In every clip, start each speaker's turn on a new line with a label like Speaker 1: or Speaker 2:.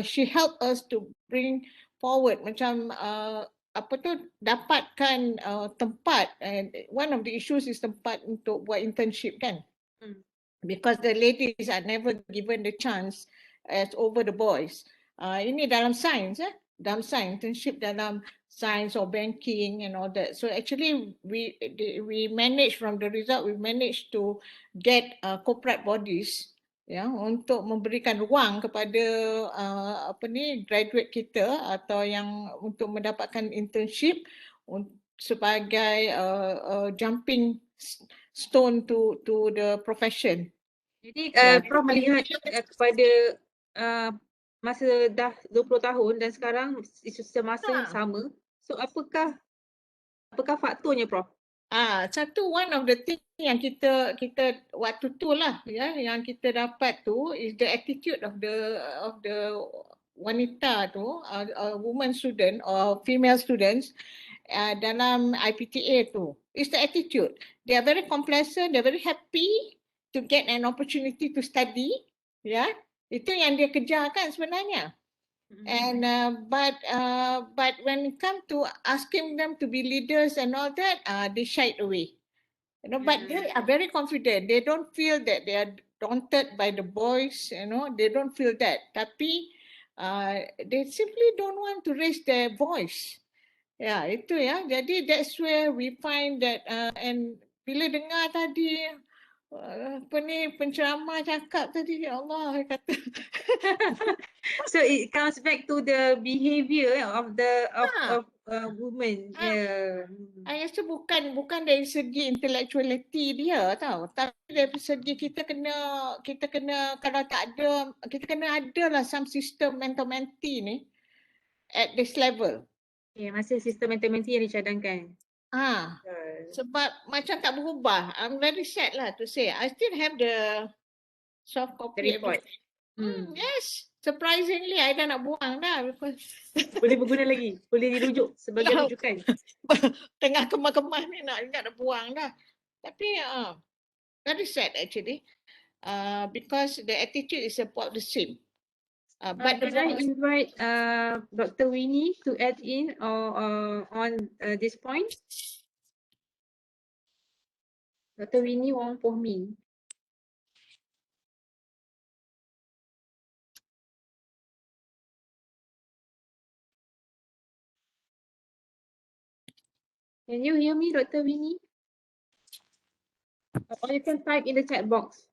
Speaker 1: she helped us to bring forward macam apa tu dapatkan tempat, and one of the issues is tempat untuk buat internship kan. Because the ladies are never given the chance as over the boys. Ini dalam sains, dalam sains, internship dalam science or banking and all that. So actually we managed from the result, we managed to get corporate bodies ya untuk memberikan ruang kepada apa ni graduate kita atau yang untuk mendapatkan internship sebagai jumping stone to the profession.
Speaker 2: Jadi Prof melihat kepada masa dah 20 tahun dan sekarang isu semasa yang sama. So apakah faktornya Prof?
Speaker 1: Satu one of the thing yang kita waktu tu lah ya yang kita dapat tu is the attitude of the wanita tu, woman student or female students dalam IPTA tu. It's the attitude. They are very complacent, they are very happy to get an opportunity to study, ya. Itu yang dia kejarkan sebenarnya. And but when it comes to asking them to be leaders and all that, they shied away. You know, but they are very confident. They don't feel that they are daunted by the boys. You know, they don't feel that. Tapi they simply don't want to raise their voice. Ya, itu ya. Jadi that's where we find that and bila dengar tadi apa ni penceramah cakap tadi, ya Allah, saya kata.
Speaker 2: So it comes back to the behavior of the women.
Speaker 1: I rasa bukan dari segi intellectuality dia tahu, tapi dari segi kita kena kalau tak ada, kita kena ada lah some system mental-menti ni at this level.
Speaker 2: Masih sistem mental-menti yang dicadangkan.
Speaker 1: Sebab macam tak berubah. I'm very sad lah to say. I still have the soft copy.
Speaker 2: The report.
Speaker 1: Yes. Surprisingly, I dah nak buang dah. Because
Speaker 2: boleh berguna lagi. Boleh dirujuk sebagai rujukan.
Speaker 1: Tengah kemah-kemah ni nak buang dah. Tapi very sad actually. Because the attitude is about the same.
Speaker 2: But can I invite Dr. Winnie to add in on this point? Dr. Winnie Wong Poh Min. Can you hear me, Dr. Winnie? Or you can type in the chat box.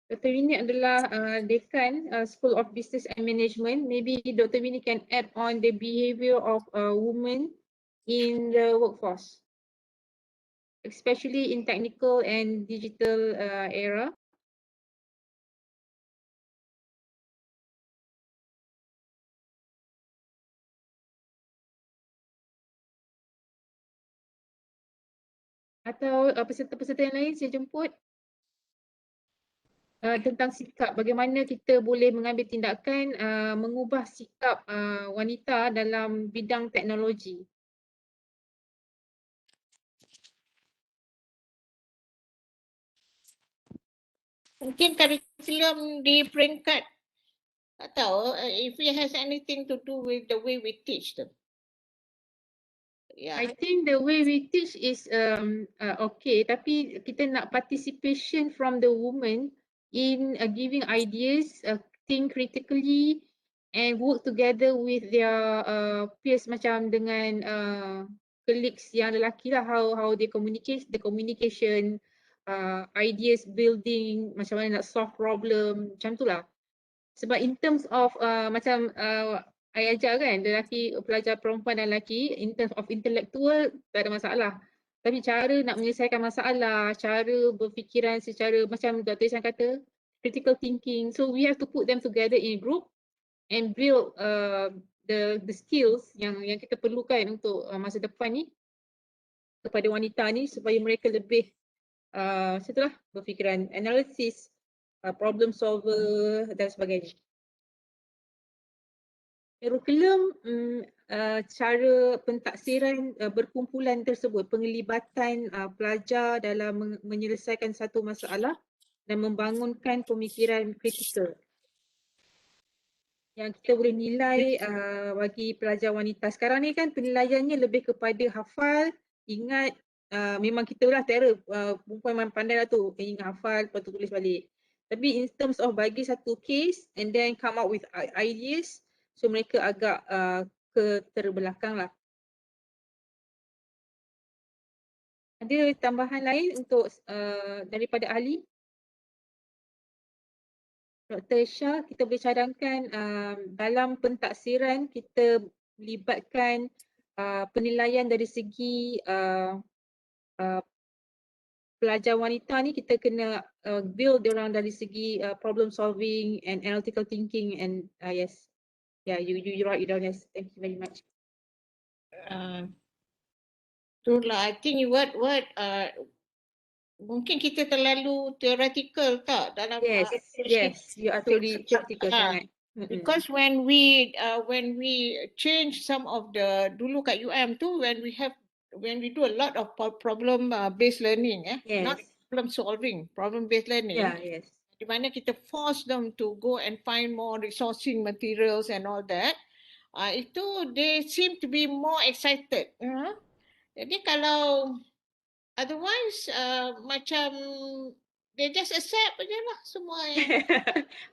Speaker 2: Dr. Winnie adalah Dekan School of Business and Management. Maybe Dr. Winnie can add on the behavior of women in the workforce, especially in technical and digital era. Atau peserta-peserta yang lain saya jemput. Tentang sikap, bagaimana kita boleh mengambil tindakan mengubah sikap wanita dalam bidang teknologi.
Speaker 1: Mungkin kurikulum di peringkat, tak tahu if it has anything to do with the way we teach them.
Speaker 2: I think the way we teach is okay, tapi kita nak participation from the women in giving ideas, think critically and work together with their peers, macam dengan colleagues yang lelaki lah, how they communicate, the communication, ideas building, macam mana nak solve problem, macam tu lah. Sebab in terms of macam I ajar kan, lelaki, pelajar perempuan dan lelaki, in terms of intellectual tak ada masalah. Tapi cara nak menyelesaikan masalah, cara berfikiran secara macam Dr. Isan kata, critical thinking. So we have to put them together in a group and build the skills yang kita perlukan untuk masa depan ni kepada wanita ni, supaya mereka lebih setelah berfikiran analisis, problem solver dan sebagainya. Kurikulum cara pentaksiran berkumpulan tersebut, penglibatan pelajar dalam menyelesaikan satu masalah dan membangunkan pemikiran kritikal. Yang kita boleh nilai bagi pelajar wanita. Sekarang ni kan penilaiannya lebih kepada hafal, ingat, memang kita lah terror, perempuan memang pandai lah tu, ingat hafal, lepas tu tulis balik. Tapi in terms of bagi satu case and then come up with ideas, so mereka agak keterbelakang lah. Ada tambahan lain untuk daripada ahli? Dr. Shah, kita boleh cadangkan dalam pentaksiran kita melibatkan penilaian dari segi pelajar wanita ni, kita kena build diorang dari segi problem solving and analytical thinking and yes. Yeah, you write it down, yes. Thank you very much.
Speaker 1: Itulah, I think mungkin kita terlalu theoretical tak dalam
Speaker 2: Yes, you are theoretical sangat.
Speaker 1: Because when we change some of the dulu kat UM tu, when we do a lot of problem based learning, not problem solving, problem based learning.
Speaker 2: Yes.
Speaker 1: Di mana kita force them to go and find more resourcing materials and all that. Itu they seem to be more excited. Jadi kalau otherwise macam they just accept je lah semua yang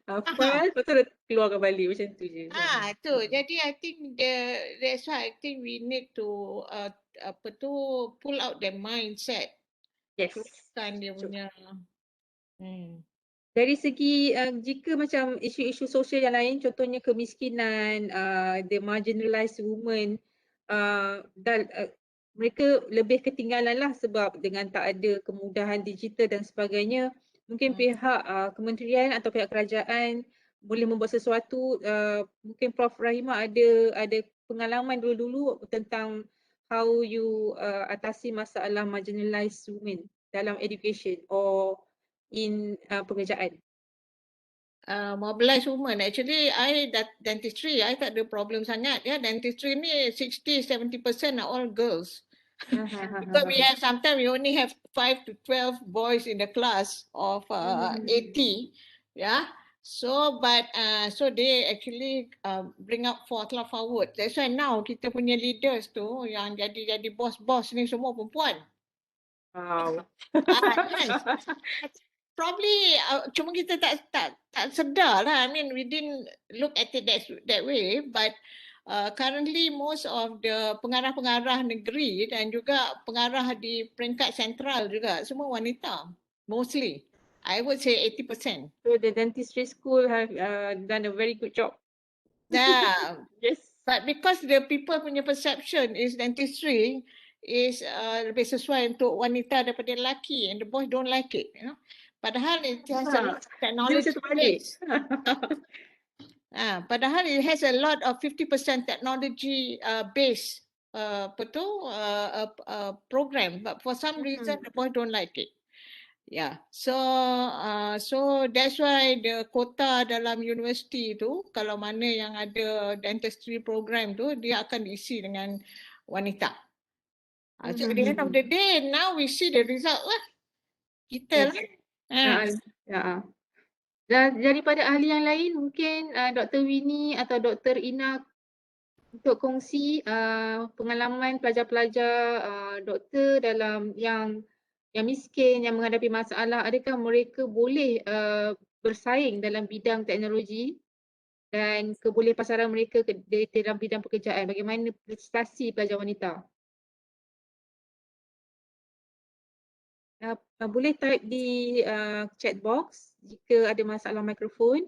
Speaker 2: apa betul keluarkan balik macam tu je.
Speaker 1: Tu jadi I think that's why I think we need to pull out their mindset.
Speaker 2: Yes.
Speaker 1: Keluarkan dia punya.
Speaker 2: Dari segi jika macam isu-isu sosial yang lain, contohnya kemiskinan, the marginalized women, dan mereka lebih ketinggalan lah sebab dengan tak ada kemudahan digital dan sebagainya. Mungkin pihak kementerian atau pihak kerajaan boleh membuat sesuatu. Mungkin Prof. Rahimah ada pengalaman dulu-dulu tentang how you atasi masalah marginalized women dalam education or in pekerjaan.
Speaker 1: Mobilize women. Actually, dentistry, I tak ada problem sangat. Dentistry ni 60-70% are all girls. Because sometimes we only have 5 to 12 boys in the class of 80. So they actually bring up forward. That's why now kita punya leaders tu yang jadi bos-bos ni semua perempuan.
Speaker 2: Wow.
Speaker 1: Probably cuma kita tak sedar lah. I mean, we didn't look at it that way, but currently most of the pengarah-pengarah negeri dan juga pengarah di peringkat sentral juga semua wanita, mostly. I would say 80%.
Speaker 2: So the dentistry school have done a very good job.
Speaker 1: Yeah.
Speaker 2: Yes.
Speaker 1: But because the people punya perception is dentistry is lebih sesuai untuk wanita daripada lelaki, and the boys don't like it, Padahal it has a lot of technology base. Padahal it has a lot of 50% technology base program, but for some reason the boys don't like it. So that's why the quota dalam universiti tu, kalau mana yang ada dentistry program tu, dia akan diisi dengan wanita. So at the end of the day, now we see the result lah. Kita lah.
Speaker 2: Daripada ahli yang lain, mungkin Dr. Winnie atau Dr. Ina untuk kongsi pengalaman pelajar-pelajar doktor dalam yang miskin, yang menghadapi masalah. Adakah mereka boleh bersaing dalam bidang teknologi dan kebolehpasaran mereka dalam bidang pekerjaan? Bagaimana prestasi pelajar wanita? Boleh type di chat box jika ada masalah mikrofon.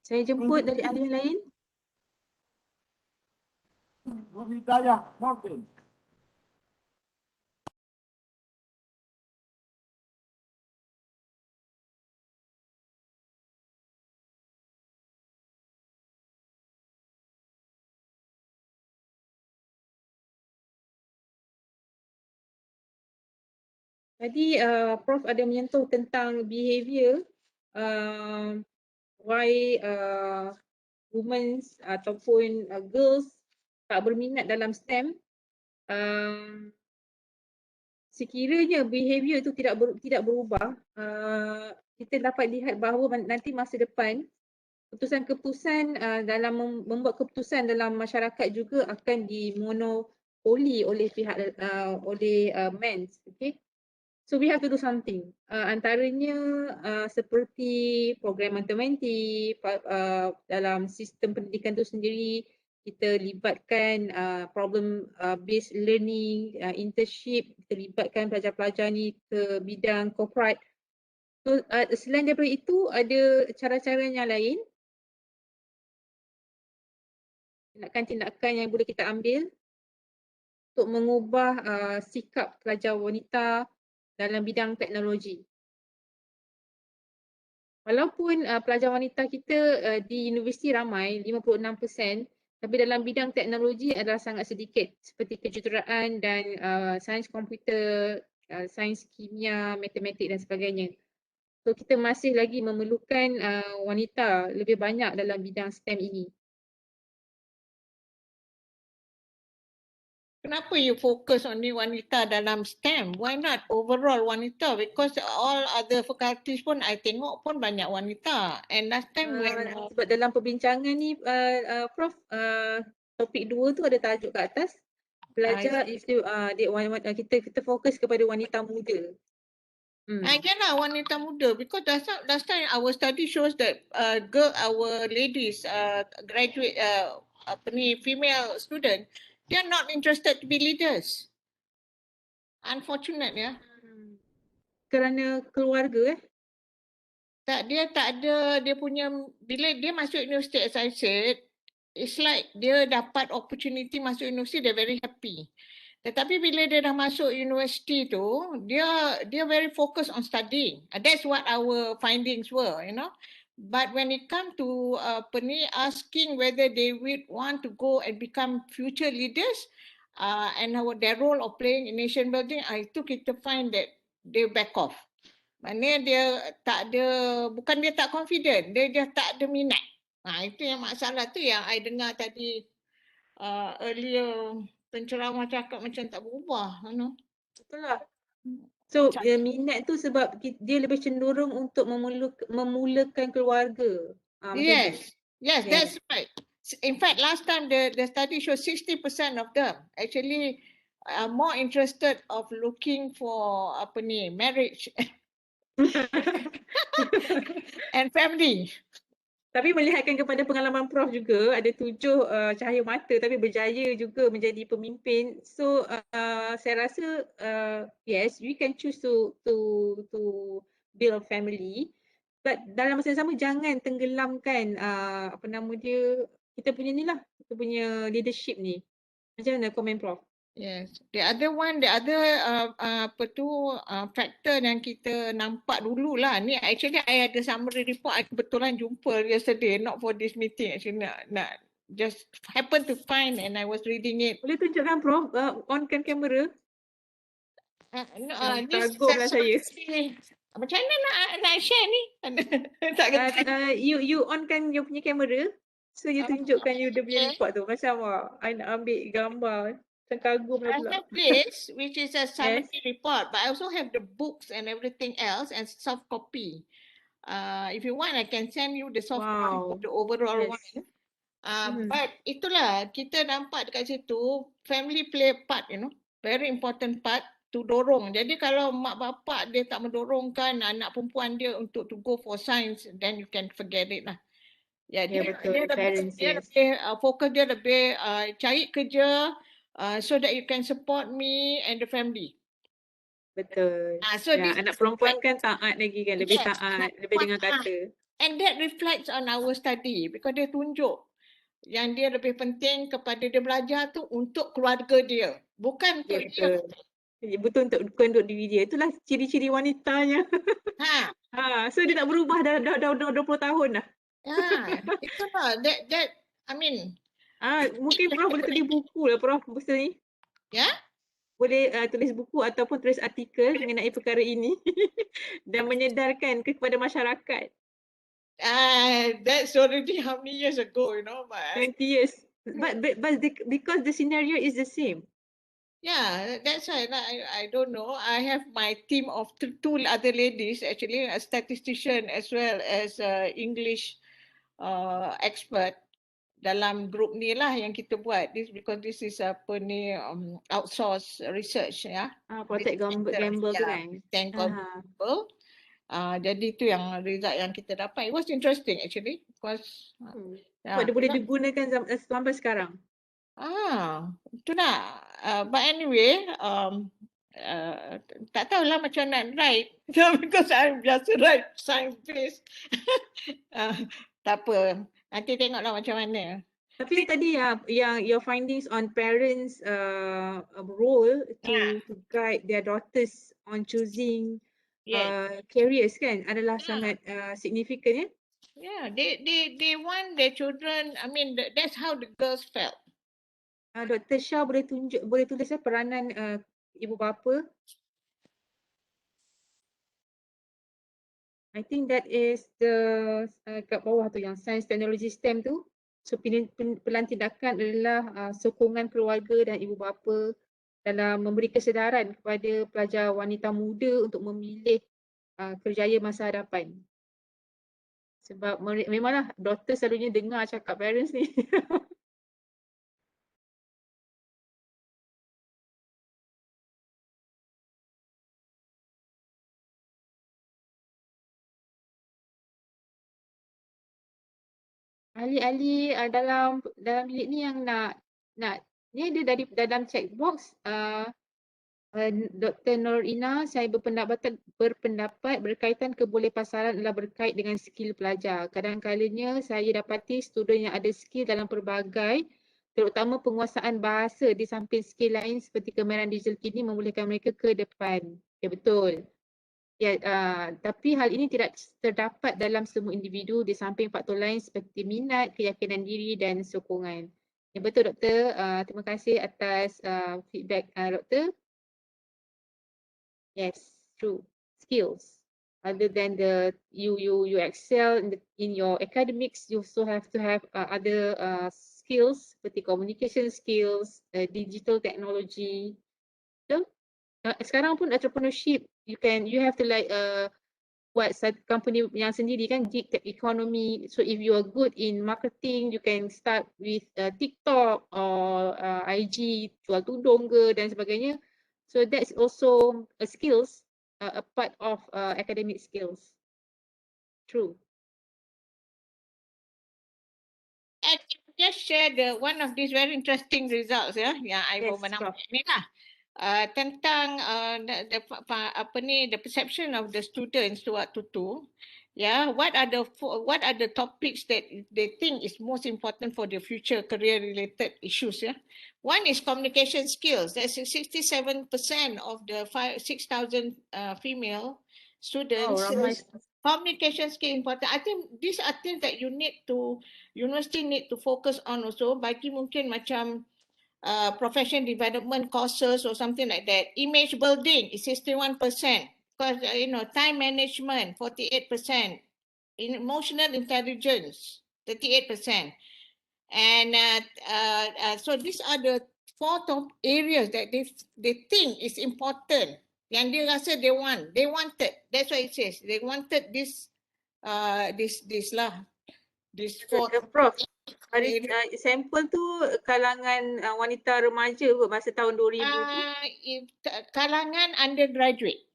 Speaker 2: Saya jemput dari ahli yang lain. Tadi Prof ada menyentuh tentang behavior, why women ataupun girls tak berminat dalam STEM. Sekiranya behavior itu tidak berubah, kita dapat lihat bahawa nanti masa depan keputusan-keputusan dalam membuat keputusan dalam masyarakat juga akan dimonopoli oleh pihak men. Okay? So we have to do something. Antaranya seperti program matematik, dalam sistem pendidikan itu sendiri kita libatkan problem based learning, internship, kita libatkan pelajar-pelajar ni ke bidang corporate. So selain daripada itu ada cara-cara yang lain, tindakan-tindakan yang boleh kita ambil untuk mengubah sikap pelajar wanita dalam bidang teknologi. Walaupun pelajar wanita kita di universiti ramai, 56%, tapi dalam bidang teknologi adalah sangat sedikit seperti kejuruteraan dan sains komputer, sains kimia, matematik dan sebagainya. So kita masih lagi memerlukan wanita lebih banyak dalam bidang STEM ini.
Speaker 1: Kenapa you focus only wanita dalam STEM? Why not overall wanita? Because all other faculties pun I tengok pun banyak wanita. And last time when
Speaker 2: Sebab dalam perbincangan ni Prof, topik 2 tu ada tajuk kat atas, pelajar kita fokus kepada wanita muda.
Speaker 1: Yalah, wanita muda, because last time our study shows that our ladies graduate female student, they are not interested to be leaders. Unfortunate ya.
Speaker 2: Kerana keluarga
Speaker 1: Dia tak ada, dia punya, bila dia masuk universiti, as I said, it's like dia dapat opportunity masuk universiti, they're very happy. Tetapi bila dia dah masuk universiti tu, dia very focused on studying. That's what our findings were, you know. But when it come to asking whether they would want to go and become future leaders and their role of playing in nation building, itu kita find that they back off. Maknanya dia tak ada, bukan dia tak confident, dia tak ada minat. Itu yang masalah tu yang I dengar tadi earlier penceramah cakap macam tak berubah.
Speaker 2: Betul lah. So minat tu sebab dia lebih cenderung untuk memulakan keluarga.
Speaker 1: Yes, that's right. In fact, last time the study showed 60% of them actually are more interested of looking for marriage and family.
Speaker 2: Tapi melihatkan kepada pengalaman Prof juga, ada 7 cahaya mata tapi berjaya juga menjadi pemimpin. So saya rasa yes, we can choose to build a family. But dalam masa yang sama jangan tenggelamkan kita punya leadership ni. Macam mana komen Prof?
Speaker 1: Yes, the other factor yang kita nampak dulu lah. Ni actually I ada summary report, I kebetulan jumpa yesterday, not for this meeting actually, nak just happen to find and I was reading it.
Speaker 2: Boleh tunjukkan Prof, onkan kamera. Kagumlah saya.
Speaker 1: Macam mana nak share ni?
Speaker 2: You onkan you punya kamera. So you tunjukkan you dia punya report tu. Macam I nak ambil gambar. Kagum lah pula.
Speaker 1: I have this, which is a summary report, but I also have the books and everything else and soft copy. If you want, I can send you the soft copy of the overall one. But itulah, kita nampak dekat situ, family play a part, you know, very important part to dorong. Jadi kalau mak bapak dia tak mendorongkan anak perempuan dia untuk to go for science, then you can forget it lah. Dia lebih fokus, dia lebih cari kerja, so that you can support me and the family.
Speaker 2: Betul. So anak perempuan kan taat lagi kan, lebih taat, lebih dengar kata.
Speaker 1: And that reflects on our study because dia tunjuk yang dia lebih penting kepada dia belajar tu untuk keluarga dia, bukan untuk dia.
Speaker 2: Betul, untuk diri dia. Itulah ciri-ciri wanitanya. So dia tak berubah dah 20 tahun dah.
Speaker 1: Itulah that I mean.
Speaker 2: Mungkin Prof boleh tulis buku lah Prof pasal ni.
Speaker 1: Ya?
Speaker 2: boleh tulis buku ataupun tulis artikel mengenai perkara ini dan menyedarkan kepada masyarakat.
Speaker 1: That's already how many years ago, you know, but
Speaker 2: 20 years. But because the scenario is the same.
Speaker 1: yeah, that's why I don't know. I have my team of two other ladies, actually, a statistician as well as English expert dalam group ni lah yang kita buat this, because this is apa ni outsource research ya.
Speaker 2: Protect gamble tu kan.
Speaker 1: Gamble. Jadi tu yang result yang kita dapat. It was interesting actually because
Speaker 2: Sebab dia boleh digunakan sampai sekarang.
Speaker 1: Itu nak. But anyway, tak tahulah macam nak write because I biasa write science based. Tak apa. Nanti tengoklah macam mana.
Speaker 2: Tapi tadi yang your findings on parents role to guide their daughters on choosing careers kan adalah sangat significant ya.
Speaker 1: Yeah, they want their children. I mean, that's how the girls felt.
Speaker 2: Dr. Shah boleh tulis peranan ibu bapa. I think that is the kat bawah tu yang sains teknologi STEM tu. So pilihan tindakan adalah sokongan keluarga dan ibu bapa dalam memberi kesedaran kepada pelajar wanita muda untuk memilih kerjaya masa hadapan. Sebab memanglah doktor selalunya dengar cakap parents ni. Ahli-ahli dalam bilik ni yang nak ni ada dari dalam checkbox Dr. Norina, saya berpendapat berkaitan kebolehpasaran adalah berkait dengan skill pelajar. Kadang-kadangnya saya dapati student yang ada skill dalam pelbagai, terutama penguasaan bahasa di samping skill lain seperti kemahiran digital kini membolehkan mereka ke depan. Ya betul. Ya, tapi hal ini tidak terdapat dalam semua individu di samping faktor lain seperti minat, keyakinan diri dan sokongan. Ya betul doktor. Terima kasih atas feedback doktor. Yes, true. Skills. Other than you excel in your academics, you also have to have other skills seperti communication skills, digital technology. So, sekarang pun entrepreneurship, you have to like buat satu company yang sendiri kan, gig economy. So if you are good in marketing, you can start with TikTok or IG, jual tudung ke dan sebagainya. So that's also a skills, a part of academic skills. True.
Speaker 1: I just share one of these very interesting results ya, yang I baru menang ni lah. Tentang the perception of the students waktu tu, what are the topics that they think is most important for their future career related issues. One is communication skills. That's 67% of the 6,000 female students. Communication skill important. I think these are things that university need to focus on also. Bagi mungkin macam profession development courses or something like that. Image building is 61%. Because time management 48%. Emotional intelligence 38%. And so these are the 4 top areas that they think is important. Yang dia rasa they wanted. That's what it says. They wanted this four.
Speaker 2: Prof, sampel tu kalangan wanita remaja kot masa tahun 2000 tu.
Speaker 1: Kalangan undergraduate.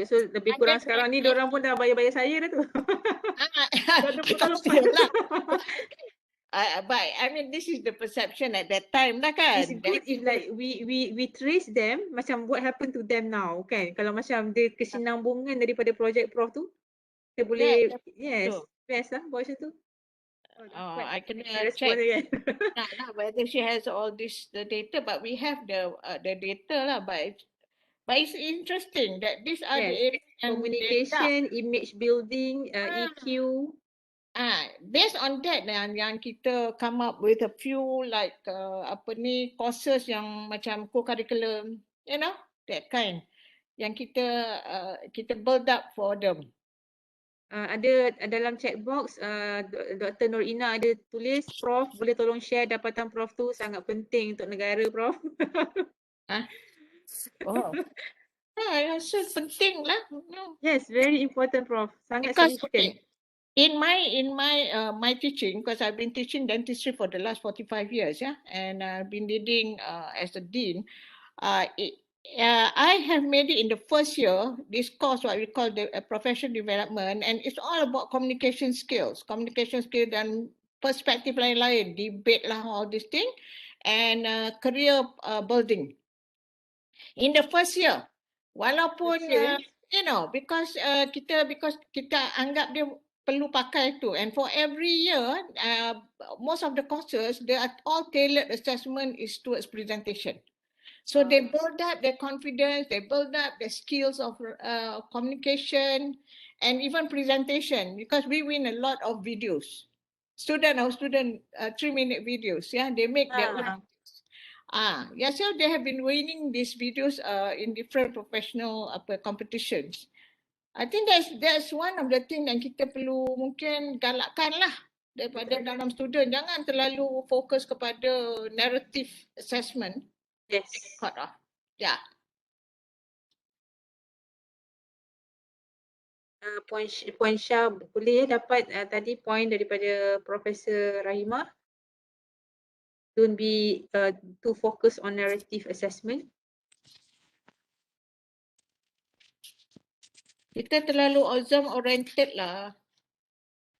Speaker 2: So lebih kurang sekarang ni diorang pun dah bayar saya dah tu. Dah 20 tahun lepas.
Speaker 1: But I mean this is the perception at that time lah kan.
Speaker 2: It's good if like we trace them macam what happened to them now kan. Kalau macam dia kesinambungan daripada projek prof tu, kita boleh best lah buat macam tu.
Speaker 1: I can check whether she has all this the data, but we have the data lah. But it's interesting that these are the areas
Speaker 2: communication, image building, EQ.
Speaker 1: Based on that yang kita come up with a few like courses yang macam co-curriculum you know, that kind yang kita build up for them.
Speaker 2: Ada dalam chat box, Dr. Norina ada tulis, Prof boleh tolong share dapatan Prof tu sangat penting untuk negara, Prof.
Speaker 1: Oh. I rasa penting lah. No.
Speaker 2: Yes, very important, Prof. Sangat
Speaker 1: Because
Speaker 2: significant.
Speaker 1: in my teaching, because I've been teaching dentistry for the last 45 years, yeah, and I've been leading as a dean. I have made it in the first year, this course, what we call the professional development, and it's all about communication skills dan perspektif lain-lain, debate lah, all this thing, and career building. In the first year, walaupun, you know, because kita anggap dia perlu pakai tu, and for every year, most of the courses, they are all tailored assessment is towards presentation. So they build up their confidence, they build up their skills of communication and even presentation, because we win a lot of videos. Student 3-minute videos, yeah, they make their own. Yeah, so they have been winning these videos in different professional competitions. I think that's one of the things yang kita perlu mungkin galakkan lah daripada dalam student. Jangan terlalu fokus kepada narrative assessment.
Speaker 2: Yes.
Speaker 1: Cut off. Yeah.
Speaker 2: Puan Syah boleh dapat tadi point daripada Profesor Rahimah. Don't be too focused on narrative assessment.
Speaker 1: Kita terlalu outcome oriented lah.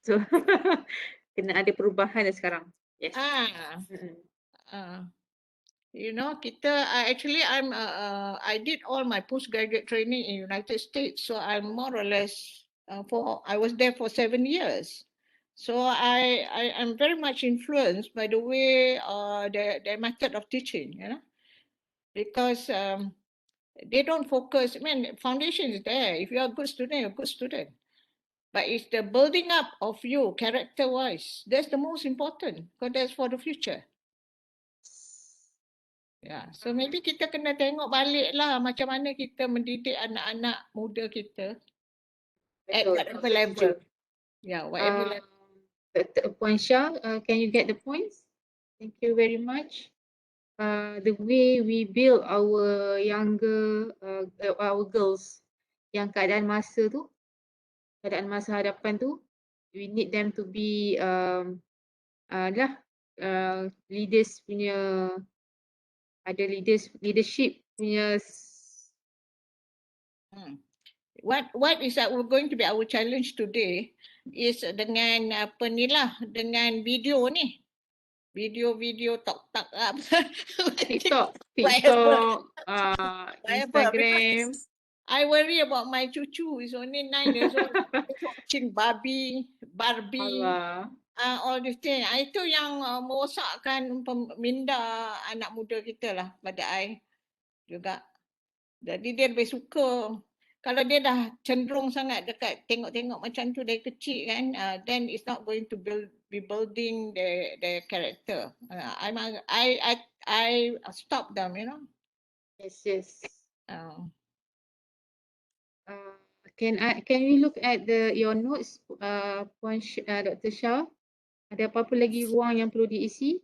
Speaker 2: So kena ada perubahan dah sekarang. Yes.
Speaker 1: You know, I did all my postgraduate training in United States, so I'm more or less I was there for 7 years. So I am very much influenced by the way their method of teaching, you know, because they don't focus. I mean, foundation is there. If you are a good student, you're a good student. But it's the building up of you character-wise. That's the most important, because that's for the future. Yeah, so maybe kita kena tengok balik lah macam mana kita mendidik anak-anak muda kita at whatever level. Yeah, whatever level.
Speaker 2: Puan Syah, can you get the points? Thank you very much. The way we build our younger, our girls yang keadaan masa tu, keadaan masa hadapan tu, we need them to be leaders punya, ada leadership punya.
Speaker 1: What is that we're going to be our challenge today is dengan apa ni lah, dengan video ni. Video TikTok,
Speaker 2: Instagram.
Speaker 1: I worry about my cucu. Is only 9 years old. Watching Barbie, all these things. Itu yang merosakkan minda anak muda kita lah pada I juga. Jadi dia lebih suka. Kalau dia dah cenderung sangat dekat tengok-tengok macam tu dari kecil kan, then it's not going to be building their character. I stop them, you know.
Speaker 2: Yes. Can we look at your notes, Dr. Shah? Ada apa-apa lagi ruang yang perlu diisi?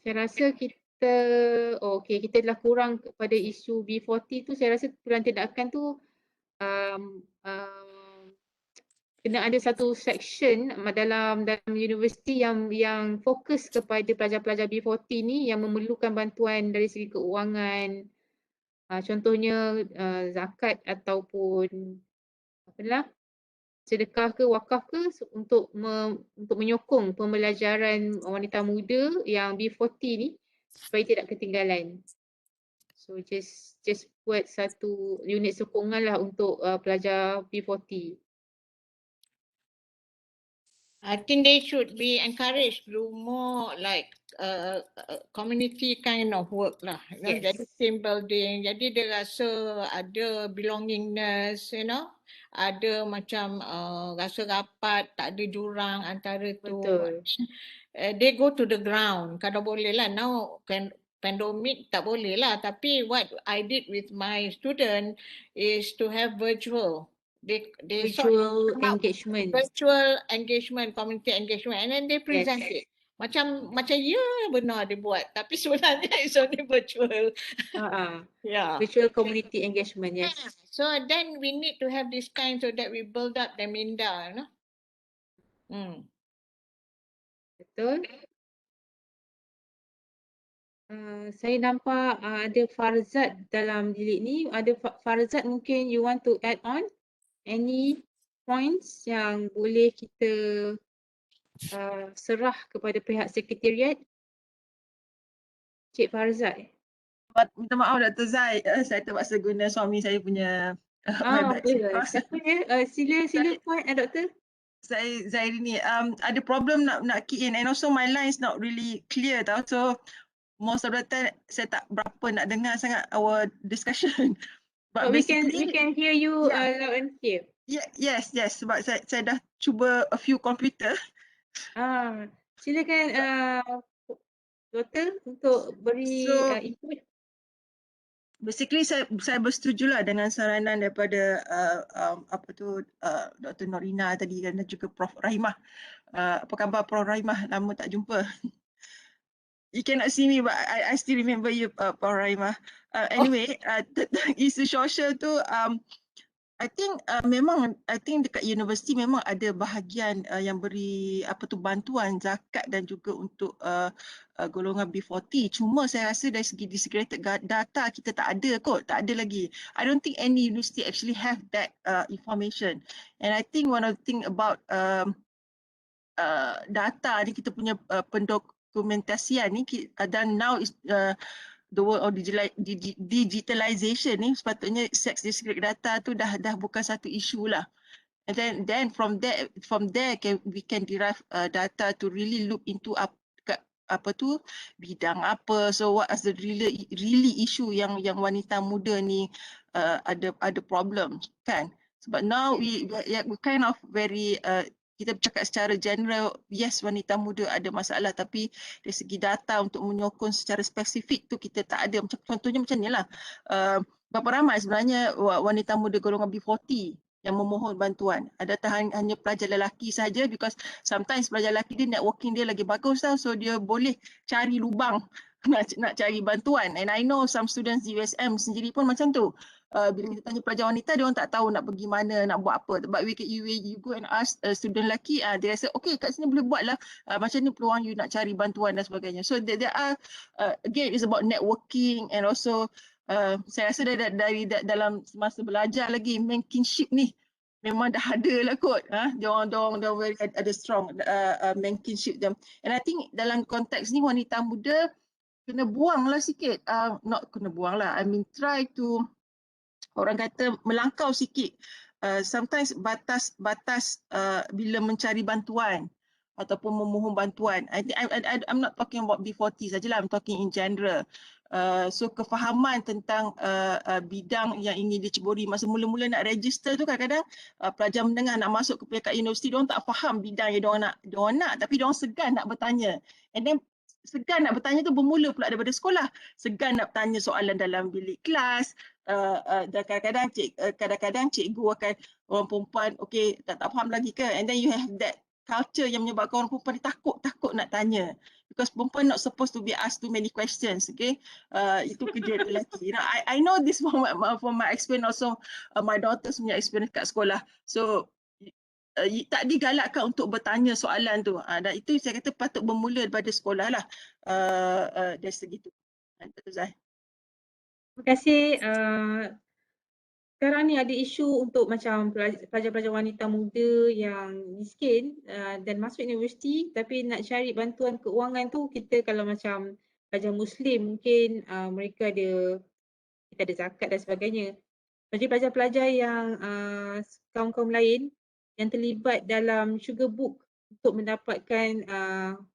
Speaker 2: Saya rasa kita telah kurang kepada isu B40 tu. Saya rasa pilihan tindakan tu kena ada satu section dalam universiti yang fokus kepada pelajar-pelajar B40 ni yang memerlukan bantuan dari segi keuangan. Contohnya zakat ataupun sedekah ke wakaf ke untuk menyokong pembelajaran wanita muda yang B40 ni supaya tidak ketinggalan. So just buat satu unit sokongan lah untuk pelajar B40.
Speaker 1: I think they should be encouraged to do more like community kind of work lah. You know, jadi team building. Jadi dia rasa ada belongingness, you know. Ada macam rasa rapat, tak ada jurang antara tu.
Speaker 2: Betul.
Speaker 1: They go to the ground. Kalau boleh lah, now pandemik tak boleh lah. Tapi what I did with my student is to have virtual. They sort
Speaker 2: Virtual
Speaker 1: come up
Speaker 2: engagement.
Speaker 1: virtual engagement, community engagement, and then they present
Speaker 2: Yes.
Speaker 1: it. Macam benar dia buat, tapi sebenarnya it's only virtual. Yeah.
Speaker 2: Virtual community engagement, yes.
Speaker 1: So then we need to have this kind so that we build up the minda, you know.
Speaker 2: Betul. Saya nampak ada Farzad dalam bilik ni. Ada Farzad, mungkin you want to add on any points yang boleh kita serah kepada pihak sekretariat? Cik Farzad.
Speaker 3: Minta maaf Dr. Zai, saya terpaksa guna suami saya punya Webex.
Speaker 2: Siapa dia? Sila point, Doktor.
Speaker 3: Saya Zairi ni ada problem nak key in, and also my line is not really clear tau, so most of the time saya tak berapa nak dengar sangat our discussion.
Speaker 2: But we can hear you loud and clear.
Speaker 3: Yes, sebab saya dah cuba a few computer.
Speaker 2: Silakan Doktor untuk beri input.
Speaker 3: Basically saya bersetujulah dengan saranan daripada Dr. Norina tadi dan juga Prof Rahimah. Apa khabar Prof Rahimah? Lama tak jumpa. You cannot see me, but I still remember you, Prof Rahimah. Anyway, isu sosial tu I think dekat universiti memang ada bahagian yang beri bantuan zakat dan juga untuk golongan B40. Cuma saya rasa dari segi disaggregated data kita tak ada lagi. I don't think any university actually have that information. And I think one of the thing about data ni, kita punya pendokumentasian ni, dan now is the world of digitalization ni, sepatutnya sex discrete data tu dah bukan satu isu lah. And then from there we can derive data to really look into bidang apa. So what is the really issue yang wanita muda ni ada problem kan? Sebab now we kind of very kita bercakap secara general, yes wanita muda ada masalah, tapi dari segi data untuk menyokong secara spesifik tu kita tak ada. Contohnya macam ni lah, berapa ramai sebenarnya wanita muda golongan B40 yang memohon bantuan? Adakah hanya pelajar lelaki saja? Because sometimes pelajar lelaki dia networking dia lagi bagus tau, so dia boleh cari lubang nak cari bantuan. And I know some students di USM sendiri pun macam tu. Bila kita tanya pelajar wanita, dia orang tak tahu nak pergi mana, nak buat apa. But you go and ask student lelaki, dia rasa okay kat sini boleh buat lah, macam ni peluang you nak cari bantuan dan sebagainya. So there are again it's about networking, and also saya rasa dari dalam masa belajar lagi, menkinship ni memang dah ada lah kot. Dia orang ada strong menkinship them. And I think dalam konteks ni wanita muda kena buang lah sikit, not kena buang lah, I mean try to, orang kata melangkau sikit sometimes batas bila mencari bantuan ataupun memohon bantuan. I'm not talking about B40 sajalah, I'm talking in general. So kefahaman tentang bidang yang ingin diceburi masa mula-mula nak register tu, kadang-kadang pelajar menengah nak masuk ke pihak universiti, diorang tak faham bidang yang diorang nak, tapi diorang segan nak bertanya. And then segan nak bertanya tu bermula pula daripada sekolah. Segan nak bertanya soalan dalam bilik kelas. Dan kadang-kadang cikgu akan, orang perempuan okey tak faham lagi ke, and then you have that culture yang menyebabkan orang perempuan takut nak tanya, because perempuan not supposed to be asked too many questions. Okay, itu kerja lelaki. I know this from my experience, also my daughters punya experience kat sekolah. So tak digalakkan untuk bertanya soalan tu, dan itu saya kata patut bermula daripada sekolah lah, dari segitu.
Speaker 2: Terima kasih. Sekarang ni ada isu untuk macam pelajar-pelajar wanita muda yang miskin dan masuk universiti tapi nak cari bantuan keuangan tu, kita kalau macam pelajar Muslim mungkin mereka kita ada zakat dan sebagainya. Bagi pelajar-pelajar yang kaum-kaum lain yang terlibat dalam sugar book untuk mendapatkan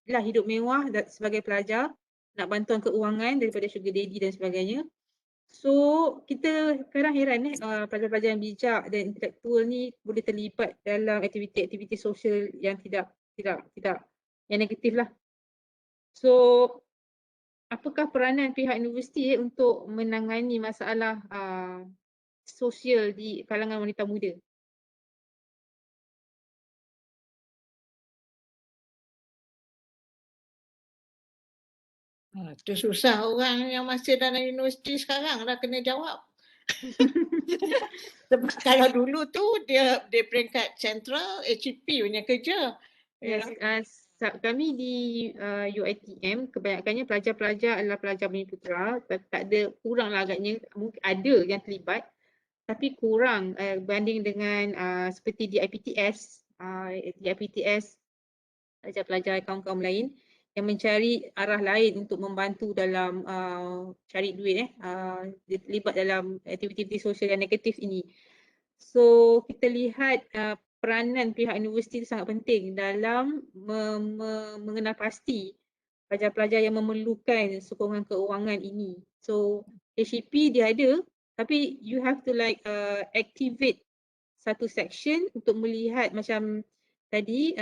Speaker 2: hidup mewah sebagai pelajar, nak bantuan keuangan daripada sugar daddy dan sebagainya. So kita sekarang heran pelajar-pelajar yang bijak dan intelektual ni boleh terlibat dalam aktiviti-aktiviti sosial yang tidak yang negatif lah. So apakah peranan pihak universiti untuk menangani masalah sosial di kalangan wanita muda?
Speaker 1: Itu susah orang yang masih dalam universiti sekarang dah kena jawab. Sebab kalau dulu tu dia peringkat sentral HEP punya kerja.
Speaker 2: Yes, kami di UiTM kebanyakannya pelajar-pelajar adalah pelajar Bumi Putera, tak ada, kurang lah agaknya, mungkin ada yang terlibat tapi kurang banding dengan seperti di IPTS, pelajar-pelajar kaum-kaum lain yang mencari arah lain untuk membantu dalam cari duit, dia terlibat dalam aktiviti sosial yang negatif ini. So kita lihat peranan pihak universiti itu sangat penting dalam mengenal pasti pelajar-pelajar yang memerlukan sokongan keuangan ini. So HEP dia ada, tapi you have to like activate satu section untuk melihat macam tadi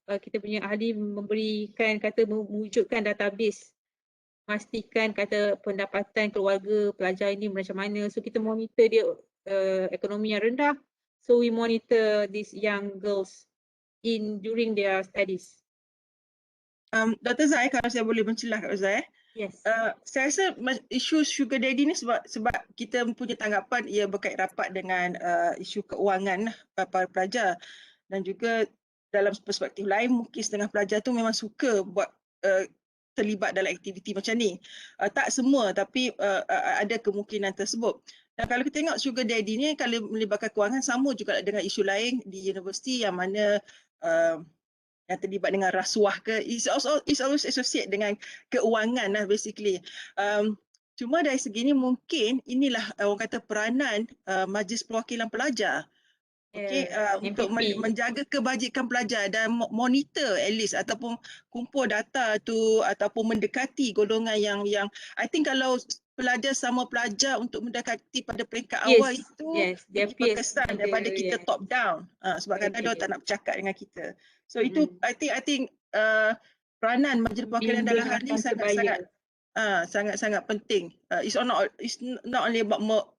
Speaker 2: kita punya ahli memberikan kata mewujudkan database, pastikan kata pendapatan keluarga pelajar ini macam mana. So kita monitor dia ekonomi yang rendah. So we monitor these young girls during their studies.
Speaker 3: Dr. Zai, kalau saya boleh mencelah Kak Zai.
Speaker 2: Yes.
Speaker 3: Saya rasa isu sugar daddy ni sebab kita punya tanggapan ia berkait rapat dengan isu keuangan para pelajar, dan juga dalam perspektif lain mungkin setengah pelajar tu memang suka buat terlibat dalam aktiviti macam ni. Tak semua, tapi ada kemungkinan tersebut. Dan kalau kita tengok sugar daddy ni kalau melibatkan kewangan, sama juga dengan isu lain di universiti yang mana yang terlibat dengan rasuah ke, is always associate dengan keuangan lah basically. Cuma dari segi ni mungkin inilah orang kata peranan Majlis Perwakilan Pelajar, untuk menjaga kebajikan pelajar dan monitor at least ataupun kumpul data tu ataupun mendekati golongan yang I think kalau pelajar sama pelajar untuk mendekati pada peringkat awal itu lebih berkesan daripada kita top down, sebab kadang-kadang dia tak nak bercakap dengan kita. So itu I think peranan Majlis Perwakilan dalam hal ini sangat penting. It's not only about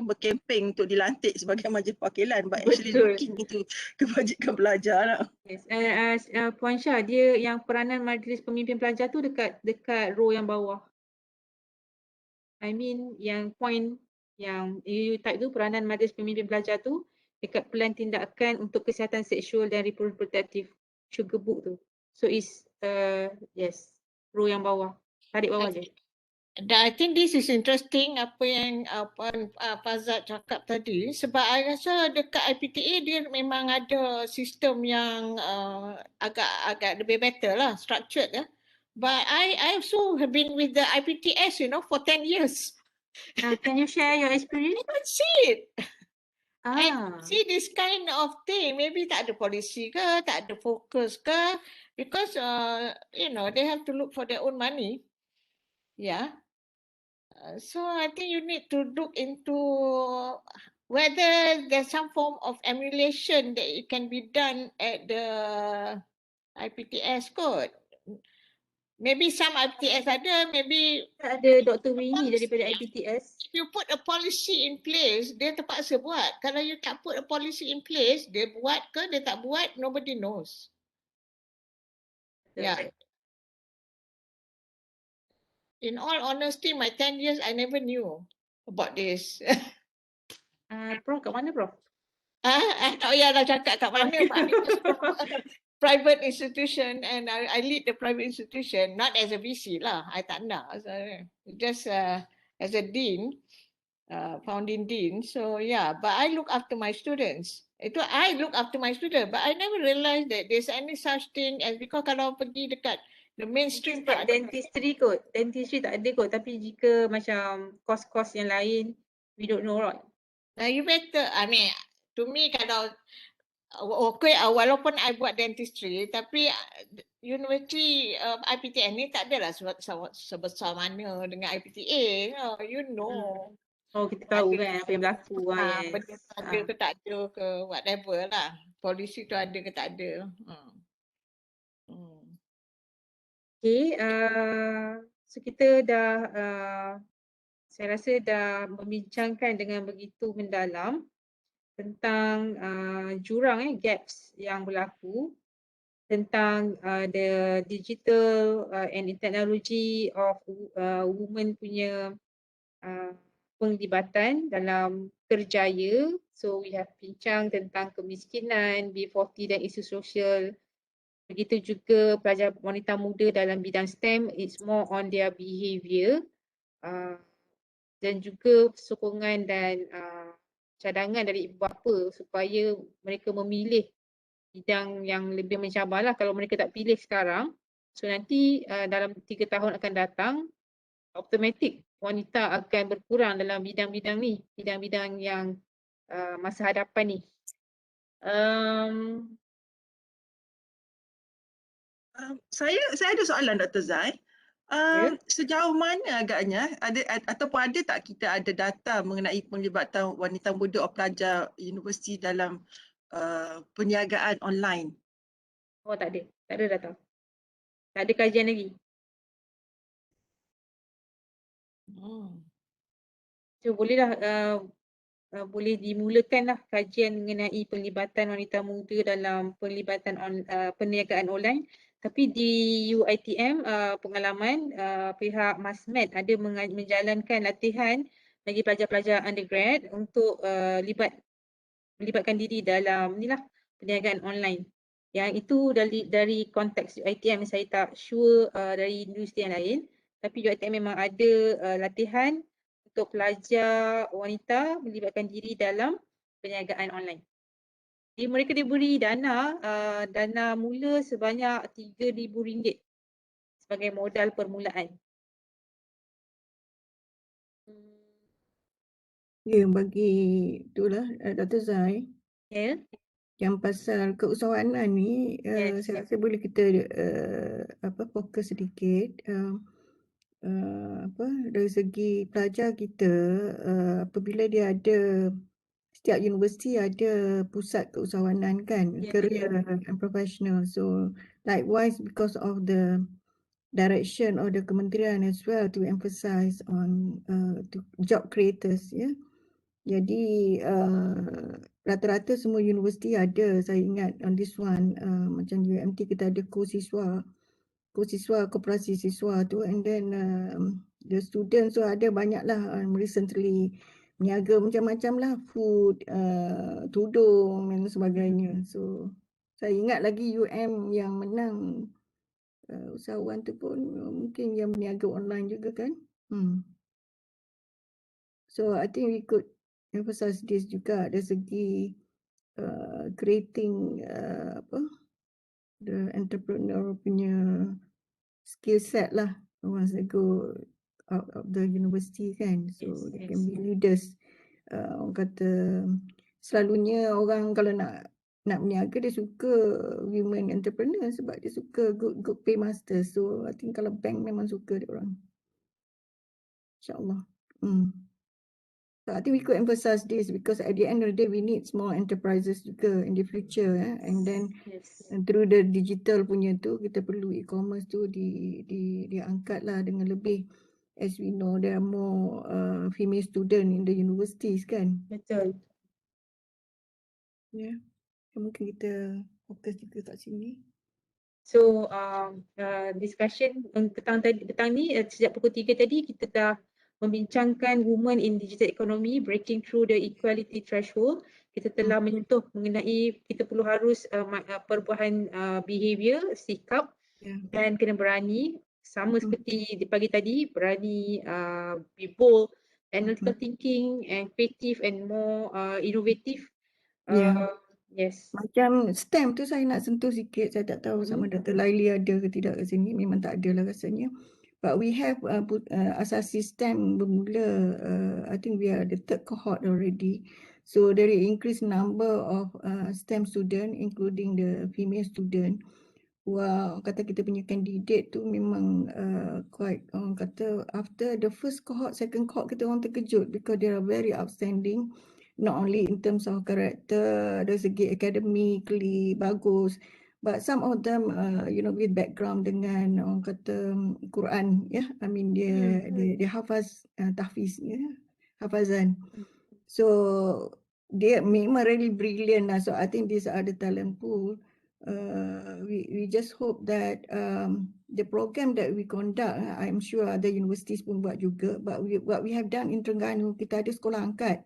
Speaker 3: berkempen untuk dilantik sebagai majlis perwakilan, but actually looking into kebajikan pelajar lah.
Speaker 2: Yes. Puan Syah, dia yang peranan majlis pemimpin pelajar tu dekat row yang bawah. I mean yang point yang you type tu, peranan majlis pemimpin pelajar tu dekat plan tindakan untuk kesihatan seksual dan reproduktif, sugar book tu. So is yes, row yang bawah. Tarik bawah je.
Speaker 1: I think this is interesting apa yang Fazat cakap tadi, sebab I rasa dekat IPTA dia memang ada sistem yang agak lebih better lah, structured lah. But I also have been with the IPTS, for 10 years.
Speaker 2: Can you share your experience?
Speaker 1: I can see it. And see this kind of thing, maybe tak ada policy ke, tak ada fokus ke, because they have to look for their own money. Yeah. So I think you need to look into whether there's some form of emulation that it can be done at the IPTS code. Maybe some IPTS ada, maybe
Speaker 2: ada Dr. Winnie daripada IPTS.
Speaker 1: If you put a policy in place, dia terpaksa buat. Kalau you tak put a policy in place, dia buat ke, dia tak buat, nobody knows. Yeah. In all honesty, my 10 years, I never knew about this.
Speaker 2: Prof, kat mana Prof?
Speaker 1: Oh ya, dah cakap kat mana. Private institution, and I lead the private institution, not as a VC lah. I tak nak. Just as a dean, founding dean. So yeah, but I look after my students. I look after my students, but I never realized that there's any such thing as, because kalau pergi dekat the mainstream
Speaker 2: dentistry kot. Dentistry tak ada kot, tapi jika macam kos-kos yang lain, we don't know, right?
Speaker 1: You better, I mean, to me kalau walaupun I buat dentistry, tapi university IPTA ni tak adalah sebesar mana dengan IPTA. You know.
Speaker 2: Oh, kita tahu kan apa yang berlaku.
Speaker 1: Benda tu ada ke tak ada ke, whatever lah. Polisi tu ada ke tak ada. Okay,
Speaker 2: So kita dah, saya rasa dah membincangkan dengan begitu mendalam tentang jurang gaps yang berlaku, tentang the digital and technology of women punya penglibatan dalam kerjaya. So we have bincang tentang kemiskinan, B40 dan isu sosial. Begitu juga pelajar wanita muda dalam bidang STEM, it's more on their behaviour. Dan juga sokongan dan cadangan dari ibu bapa supaya mereka memilih bidang yang lebih mencabar lah. Kalau mereka tak pilih sekarang, so nanti dalam 3 tahun akan datang, automatik wanita akan berkurang dalam bidang-bidang ni, bidang-bidang yang masa hadapan ni.
Speaker 3: Saya ada soalan Dr. Zai.
Speaker 2: Ya.
Speaker 3: Sejauh mana agaknya ataupun ada tak kita ada data mengenai penglibatan wanita muda atau pelajar universiti dalam perniagaan online?
Speaker 2: Oh tak ada data. Tak ada kajian lagi. So bolehlah boleh dimulakanlah kajian mengenai penglibatan wanita muda dalam perniagaan online. Tapi di UiTM pengalaman pihak Masmed ada menjalankan latihan bagi pelajar-pelajar undergrad untuk melibatkan diri dalam inilah perniagaan online. Yang itu dari konteks UiTM, saya tak sure dari universiti yang lain. Tapi UiTM memang ada latihan untuk pelajar wanita melibatkan diri dalam perniagaan online. Jadi mereka diberi dana mula sebanyak RM3,000 sebagai modal permulaan.
Speaker 1: Ya, bagi itulah Dr. Zai,
Speaker 2: Ya.
Speaker 1: yang pasal keusahawanan ni,
Speaker 2: Yes.
Speaker 1: saya rasa boleh kita fokus sedikit. Dari segi pelajar kita, apabila dia ada, setiap universiti ada pusat keusahawanan kan,
Speaker 2: Yeah.
Speaker 1: career and professional. So likewise, because of the direction of the kementerian as well to emphasize on to job creators, ya. Jadi rata-rata semua universiti ada, saya ingat on this one, macam UMT kita ada kosiswa, koperasi siswa tu, and then the students tu ada banyaklah recently niaga macam-macam lah, food, tudung dan sebagainya. So saya ingat lagi UM yang menang usahawan tu pun mungkin yang berniaga online juga kan. So I think we could emphasize this juga dari segi creating the entrepreneur punya skill set lah once they go out of the university kan. So they can be leaders. Orang kata selalunya orang kalau nak berniaga dia suka women entrepreneur sebab dia suka good paymaster. So I think kalau bank memang suka dia orang. InsyaAllah. So I think we could emphasize this because at the end of the day we need small enterprises juga in the future, and then through the digital punya tu kita perlu e-commerce tu diangkat lah dengan lebih, as we know there are more female student in the universities kan.
Speaker 2: Betul.
Speaker 1: Ya, mungkin kita fokus juga kat sini.
Speaker 2: So discussion petang ni sejak pukul 3 tadi kita dah membincangkan women in digital economy, breaking through the equality threshold. Kita telah menyentuh mengenai kita perlu harus perubahan behavior, sikap dan kena berani. Sama seperti di pagi tadi, berani be bold, analytical thinking and creative and more innovative. Yes.
Speaker 1: Macam STEM tu saya nak sentuh sikit. Saya tak tahu sama Dr. Laili ada ke tidak kat sini. Memang tak ada lah rasanya. But we have asasi STEM bermula. I think we are the third cohort already. So there is increased number of STEM student, including the female student. Wah, kata kita punya candidate tu memang quite, orang kata after the first cohort, second cohort kita orang terkejut because they are very outstanding. Not only in terms of character, dari segi academically bagus,
Speaker 4: but some of them with background dengan orang kata Quran, I mean dia hafaz, tahfiz, hafazan. So dia memang really brilliant lah. So I think these are the talent pool. We just hope that the program that we conduct, I'm sure other universities pun buat juga, but what we have done in Terengganu, kita ada sekolah angkat.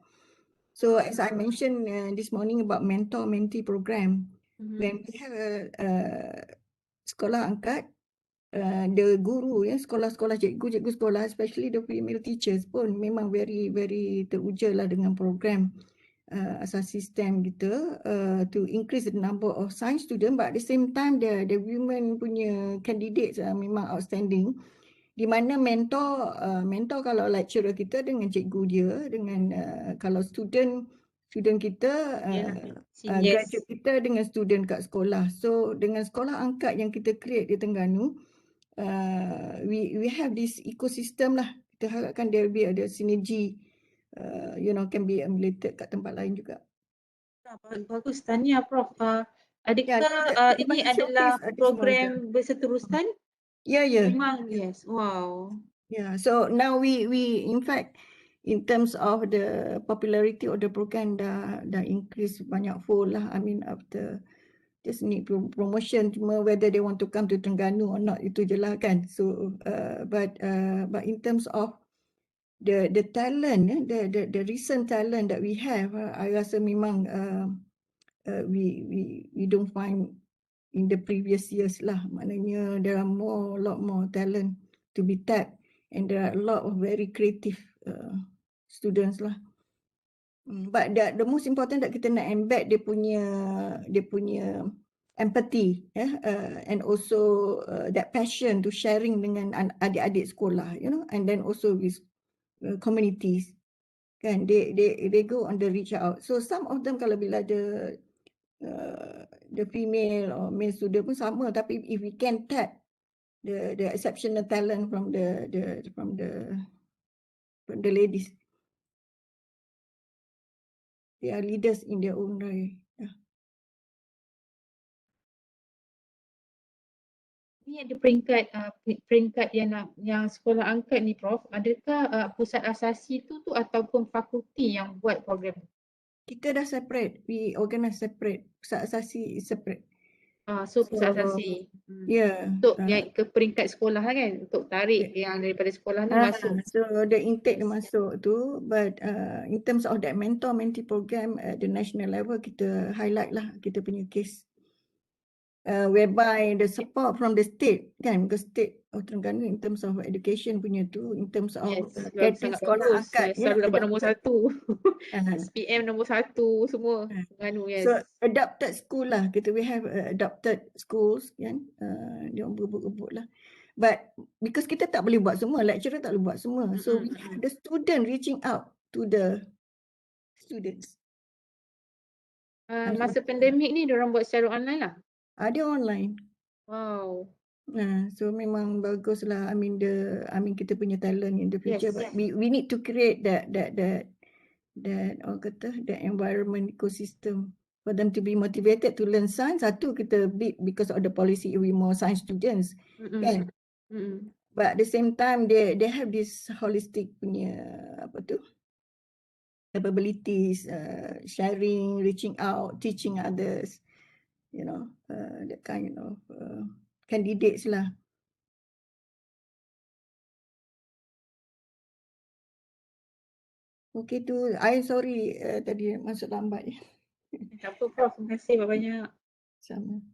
Speaker 4: So as I mentioned this morning about mentor-mentee program, when we have a sekolah angkat, the guru, sekolah-sekolah, cikgu-cikgu sekolah, especially the female teachers pun memang very very teruja lah dengan program asas sistem kita to increase the number of science student, but at the same time the women punya candidates memang outstanding, di mana mentor kalau lecturer kita dengan cikgu dia, dengan kalau student kita graduate kita dengan student kat sekolah. So dengan sekolah angkat yang kita create di Terengganu, we have this ecosystem lah. Kita harapkan there will be ada sinergi, can be emulated kat tempat lain juga.
Speaker 2: Bagus, tahniah Prof. Adakah ini adalah program berseterusan?
Speaker 4: Ya.
Speaker 2: Memang, yes. Wow.
Speaker 4: Yeah, so now we in fact, in terms of the popularity of the program dah increase banyak fold lah. I mean after just need promotion, cuma whether they want to come to Terengganu or not, itu je lah kan. So but in terms of the talent, the recent talent that we have, I rasa memang we don't find in the previous years lah. Maknanya there are a lot more talent to be tapped, and there are a lot of very creative students lah. But the most important that kita nak embed dia punya empathy, and also that passion to sharing dengan adik-adik sekolah, and then also with communities, kan, they go on the reach out. So some of them kalau bila the female or male student pun sama, tapi if we can tap the exceptional talent from the ladies, they are leaders in their own right.
Speaker 2: Ini ada peringkat yang sekolah angkat ni Prof. Adakah pusat asasi tu ataupun fakulti yang buat program?
Speaker 4: Kita dah separate, we organize separate. Pusat asasi is separate.
Speaker 2: So pusat asasi. Untuk yang ke peringkat sekolah kan, untuk tarik yang daripada sekolah ni masuk.
Speaker 4: So the intake dia masuk tu, but in terms of that mentor-mentee program at the national level, kita highlight lah kita punya case. Whereby the support from the state, kan, because state of Terengganu in terms of education punya tu, in terms of getting sekolah angkat,
Speaker 2: selalu dapat nombor 1. SPM nombor 1 semua Terengganu, yes.
Speaker 4: So adapted school lah, we have adapted schools, kan, dia orang berebut-rebut lah. But because kita tak boleh buat semua, lecturer tak boleh buat semua, so we have the student reaching out to the students.
Speaker 2: Masa pandemik ni diorang buat secara online lah?
Speaker 4: Ada online.
Speaker 2: Wow.
Speaker 4: So memang baguslah. I mean kita punya talent in the future,
Speaker 2: Yes.
Speaker 4: but we need to create that orang kata that environment ecosystem for them to be motivated to learn science. Satu, kita because of the policy we more science students, kan. But at the same time they have this holistic punya capabilities, sharing, reaching out, teaching others. That kind of candidates lah. Okay tu, I sorry tadi masuk lambat.
Speaker 2: Tak apa Prof, terima kasih banyak.
Speaker 4: Sama.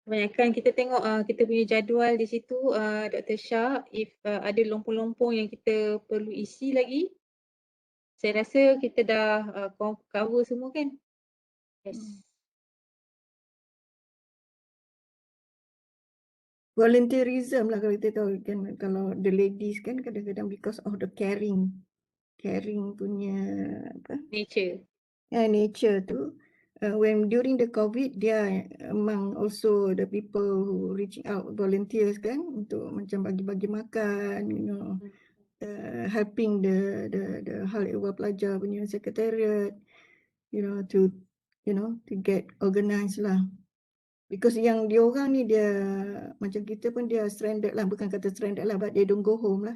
Speaker 2: Kebanyakan kita tengok kita punya jadual di situ, Dr. Shah, if ada lompong-lompong yang kita perlu isi lagi, saya rasa kita dah cover semua kan? Yes.
Speaker 4: Volunteerism lah kalau kita tahu kan, kalau the ladies kan kadang-kadang because of the caring punya nature tu, when during the COVID dia among also the people who reaching out, volunteers kan, untuk macam bagi-bagi makan, helping the hal ehwal pelajar punya secretariat, to get organized lah. Because yang dia orang ni dia macam kita pun dia stranded lah, bukan kata stranded lah, but they don't go home lah.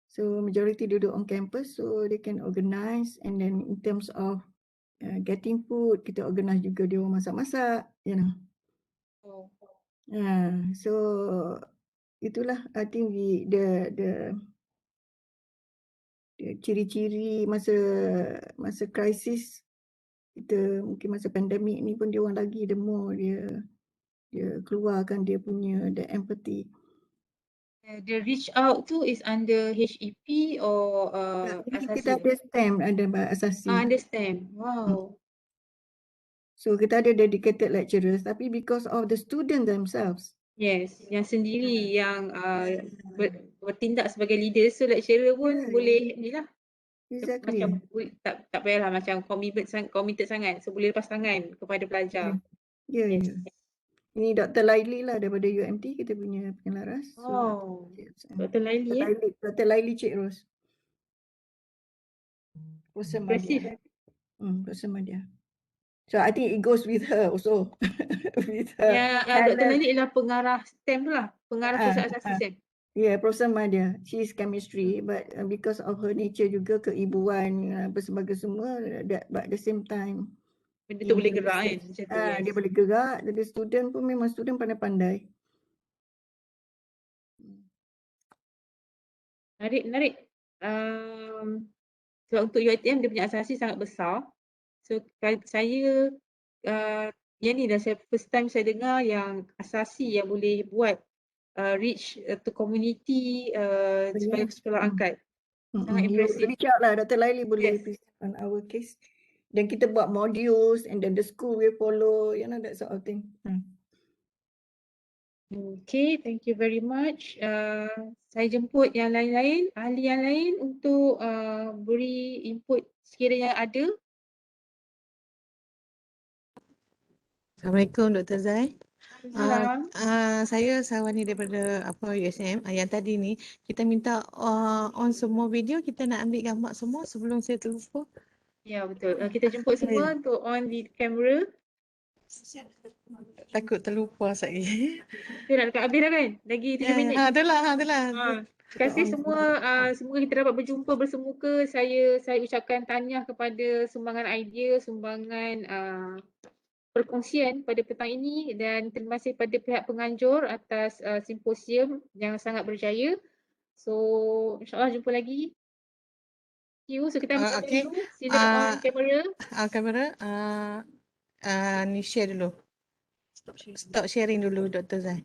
Speaker 4: So majority duduk on campus, so they can organize, and then in terms of getting food, kita organize juga dia orang masak-masak, you know.
Speaker 2: Oh.
Speaker 4: So itulah I think the ciri-ciri masa krisis kita, mungkin masa pandemik ni pun dia orang lagi the more dia keluarkan dia punya the empathy.
Speaker 2: The reach out tu is under HEP or
Speaker 4: Ini
Speaker 2: asasi?
Speaker 4: kita ada STEM, ada asasi.
Speaker 2: Understand. Wow.
Speaker 4: So kita ada dedicated lecturers, tapi because of the student themselves.
Speaker 2: Yes, yang sendiri yang bertindak sebagai leader, so lecturer pun boleh ni lah.
Speaker 4: Exactly.
Speaker 2: Macam tak payahlah macam committed sangat, so boleh lepas tangan kepada pelajar.
Speaker 4: Ya.
Speaker 2: Yes.
Speaker 4: Ini Dr. Laili lah daripada UMT, kita punya pengelaras.
Speaker 2: Oh,
Speaker 4: yes,
Speaker 2: Dr. Laili
Speaker 4: Dr. Laili Cik Ros.
Speaker 2: impressive.
Speaker 4: Dia. So I think it goes with her also. With her.
Speaker 2: Dr. Laili ialah pengarah STEM tu lah, pengarah pusat asasi STEM.
Speaker 4: Yeah, Prosama dia. She is chemistry, but because of her nature juga, keibuan, apa sebagai semua, but at the same time,
Speaker 2: Benda tu boleh gerak kan macam tu. Yes.
Speaker 4: dia boleh gerak. Jadi student pun memang student pandai-pandai.
Speaker 2: Menarik. Sebab untuk UiTM dia punya asasi sangat besar. So saya yang ni dah first time saya dengar yang asasi yang boleh buat reach to community sekolah angkat. Sangat impressive.
Speaker 4: Reach out lah, Dr. Laili boleh present on our case. Dan kita buat modules and then the school will follow, you know, that sort of thing.
Speaker 2: Okay, thank you very much. Saya jemput yang lain-lain, ahli yang lain untuk beri input sekiranya ada.
Speaker 5: Assalamualaikum Dr. Zai.
Speaker 2: Salam.
Speaker 5: Saya Sawani daripada USM. Yang tadi ni kita minta on semua video, kita nak ambil gambar semua sebelum saya terlupa.
Speaker 2: Ya, betul. Kita jemput semua untuk on di kamera.
Speaker 5: Takut terlupa sekali.
Speaker 2: Kita nak dekat habis dah kan? Lagi 7 minit.
Speaker 5: Itulah.
Speaker 2: Terima kasih semua. Semoga kita dapat berjumpa bersemuka. Saya ucapkan tahniah kepada sumbangan idea, sumbangan perkongsian pada petang ini, dan terima kasih pada pihak penganjur atas simposium yang sangat berjaya. So insyaAllah jumpa lagi. Thank you. So kita ambil
Speaker 5: Okay.
Speaker 2: dulu. Silakan on kamera.
Speaker 5: Kamera. Ni share dulu. Stop sharing dulu Dr. Zai.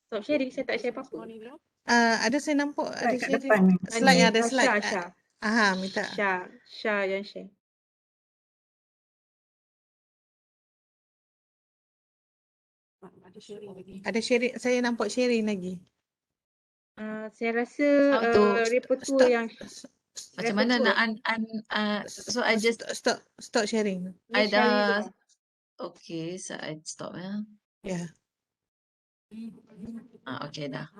Speaker 2: Stop sharing, saya tak share apa-apa.
Speaker 5: Ada saya nampak ada
Speaker 4: Kat
Speaker 5: share.
Speaker 4: depan.
Speaker 5: Slide ada slide.
Speaker 2: Syah.
Speaker 5: Minta.
Speaker 2: Syah yang share.
Speaker 5: Ada sharing, saya nampak sharing lagi.
Speaker 2: Saya rasa repertoire yang
Speaker 6: macam mana nak so I just
Speaker 5: stop sharing.
Speaker 6: I dah okay, so I stop ya.
Speaker 5: Ya.
Speaker 6: Okay dah.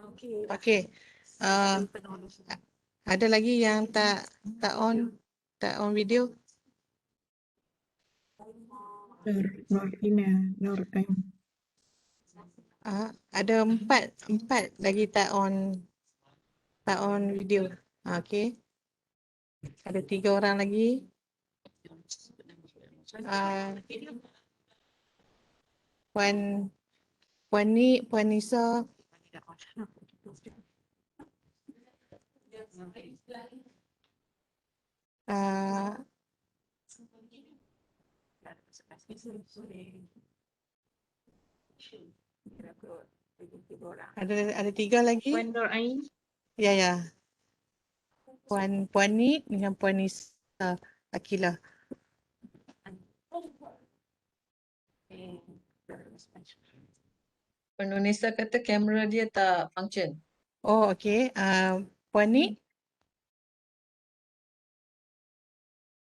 Speaker 5: Okay. Ada lagi yang tak on video?
Speaker 4: Nur Ain.
Speaker 5: Ada empat lagi tak on video. Okay. Ada 3 orang lagi. Puan Nisa. Ada 3 lagi.
Speaker 2: Puan Nur Ain.
Speaker 5: Ya. Puan Ni dengan Puan Nisa Akilah.
Speaker 6: Puan Nisa kata kamera dia tak function.
Speaker 5: Oh, okay. Puan Ni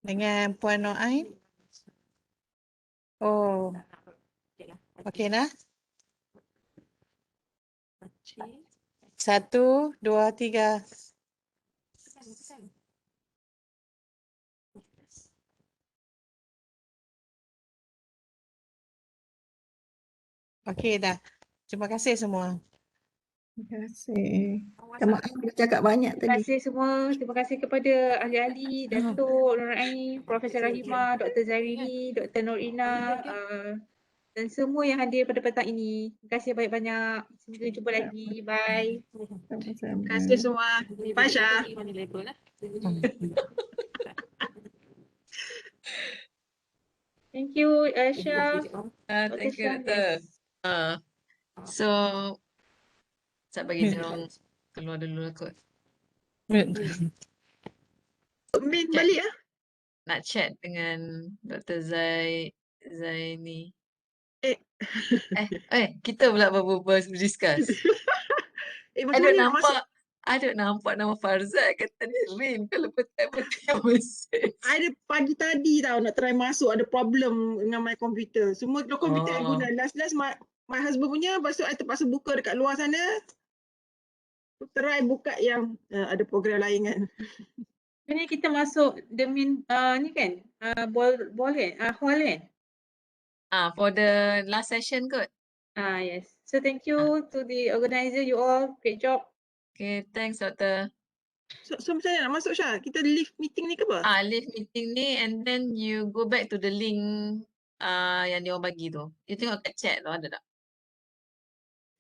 Speaker 5: dengan Puan Nur Ain. Oh. Okay dah. 1, 2, 3. Okey dah. Terima kasih semua.
Speaker 4: Terima kasih. Minta maaf dah cakap banyak
Speaker 2: Terima
Speaker 4: tadi.
Speaker 2: kasih semua. Terima kasih kepada ahli-ahli, Datuk Nur Ain, Profesor Rahimah, Dr. Zairini, Dr. Norina dan semua yang hadir pada petang ini. Terima kasih banyak-banyak. Sampai jumpa lagi. Bye.
Speaker 4: Sama-sama.
Speaker 3: Terima kasih semua. Bye Syah.
Speaker 2: Thank you, Syah.
Speaker 6: Thank you,
Speaker 2: Syah,
Speaker 6: Doktor.
Speaker 2: yes.
Speaker 6: So, saya bagi dia orang keluar dulu lah kot.
Speaker 3: Min
Speaker 6: Chat.
Speaker 3: balik
Speaker 6: Nak chat dengan Dr. Zaini. Kita pula berdiscuss.
Speaker 3: Macam mana nak masuk?
Speaker 6: I don't nampak nama Farzad kata ni Rin kalau betul-betul message.
Speaker 3: I pagi tadi tau nak try masuk, ada problem dengan my computer. Semua komputer I guna. Last my husband punya, lepas tu I terpaksa buka dekat luar sana. Try buka yang ada program lain kan.
Speaker 2: Ini kita masuk the main ni kan? Hall kan?
Speaker 6: For the last session kot.
Speaker 2: Yes. So thank you to the organizer, you all. Great job.
Speaker 6: Okay, thanks Doktor.
Speaker 3: So macam mana nak masuk Syah? Kita leave meeting ni ke apa?
Speaker 6: Leave meeting ni and then you go back to the link yang dia orang bagi tu. You tengok kat chat tu ada tak?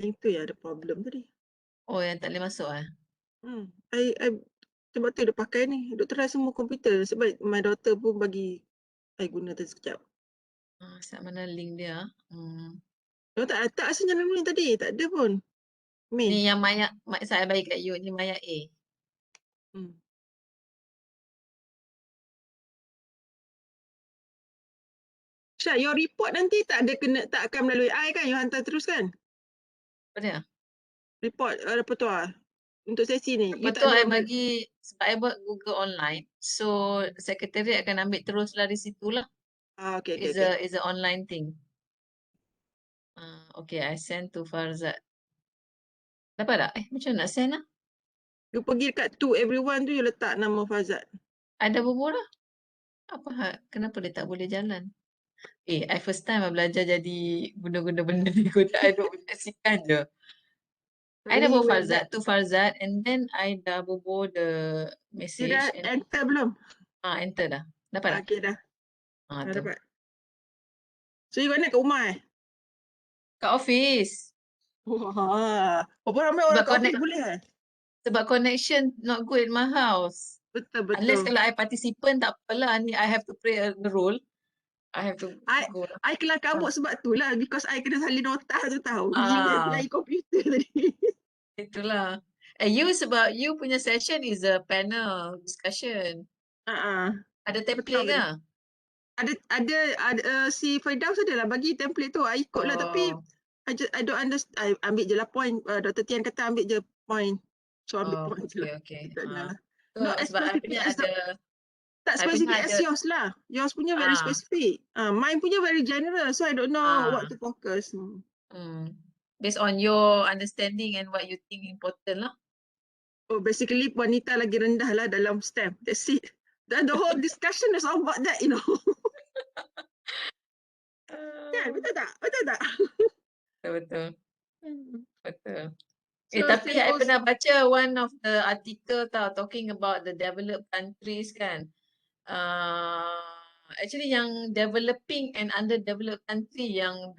Speaker 3: Link tu ya ada problem tadi.
Speaker 6: Oh, yang tak boleh masuk
Speaker 3: I sebab tu dia pakai ni. Duk try semua komputer sebab my daughter pun bagi I guna tadi sekejap.
Speaker 6: Sat mana link dia?
Speaker 3: Tak asalnya nama ni tadi, tak ada pun.
Speaker 6: Ni yang Maya saya bagi kat you ni Maya A.
Speaker 3: Syah, your report nanti tak akan melalui I kan? You hantar terus kan?
Speaker 6: Apa dia?
Speaker 3: Report repertoire untuk sesi ni.
Speaker 6: Lepas tu I bagi sebab I buat Google online. So sekretariat akan ambil terus lah di situ lah.
Speaker 3: Okay.
Speaker 6: It's a online thing. Okay, I send to Farzad. Dapat tak? Macam mana nak send lah?
Speaker 3: You pergi dekat to everyone tu, you letak nama Farzad.
Speaker 6: Ada bubur lah. Kenapa dia tak boleh jalan? I first time I belajar jadi guna-guna benda ni. I duk menyaksikan je. I dah bubur Farzad to Farzad and then I dah bubur the message.
Speaker 3: You dah enter belum?
Speaker 6: Enter dah. Dapat tak?
Speaker 3: Okay dah.
Speaker 6: Tu.
Speaker 3: Dapat. So you nak kat rumah
Speaker 6: Kat office.
Speaker 3: Wah. Berapa ramai orang kat office boleh
Speaker 6: Sebab connection not good in my house.
Speaker 3: Betul.
Speaker 6: Unless kalau I participant tak apalah ni I have to play a role. I have to go.
Speaker 3: I kelam kabut sebab tu lah because I kena salin nota tu tahu. Lain komputer tadi.
Speaker 6: Itulah. You sebab you punya session is a panel discussion. Ada template ke?
Speaker 3: Ada si Firdaus adalah bagi template tu. I ikut lah tapi I don't understand. I ambil je lah point. Dr. Tian kata ambil je point. So ambil point je lah.
Speaker 6: Okay.
Speaker 3: Not as specific as tak spesifik as yours lah. Yours punya very specific. Mine punya very general. So I don't know what to focus.
Speaker 6: Based on your understanding and what you think important lah.
Speaker 3: Oh, basically wanita lagi rendah lah dalam STEM. That's it. The whole discussion is all about that, you know. Kan, betul tak?
Speaker 6: Betul. Tapi I pernah baca one of the article talking about the developed countries kan. Actually yang developing and underdeveloped country yang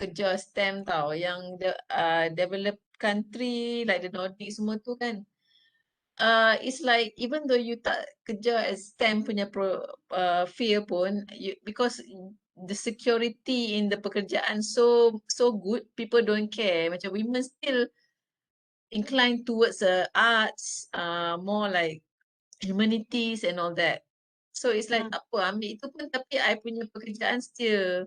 Speaker 6: kerja STEM yang developed country like the Nordic semua tu kan. It's like even though you tak kerja as STEM punya field pun, because the security in the pekerjaan so good, people don't care. Macam women still inclined towards arts, more like humanities and all that. So it's like tak apa ambil itu pun tapi I punya pekerjaan still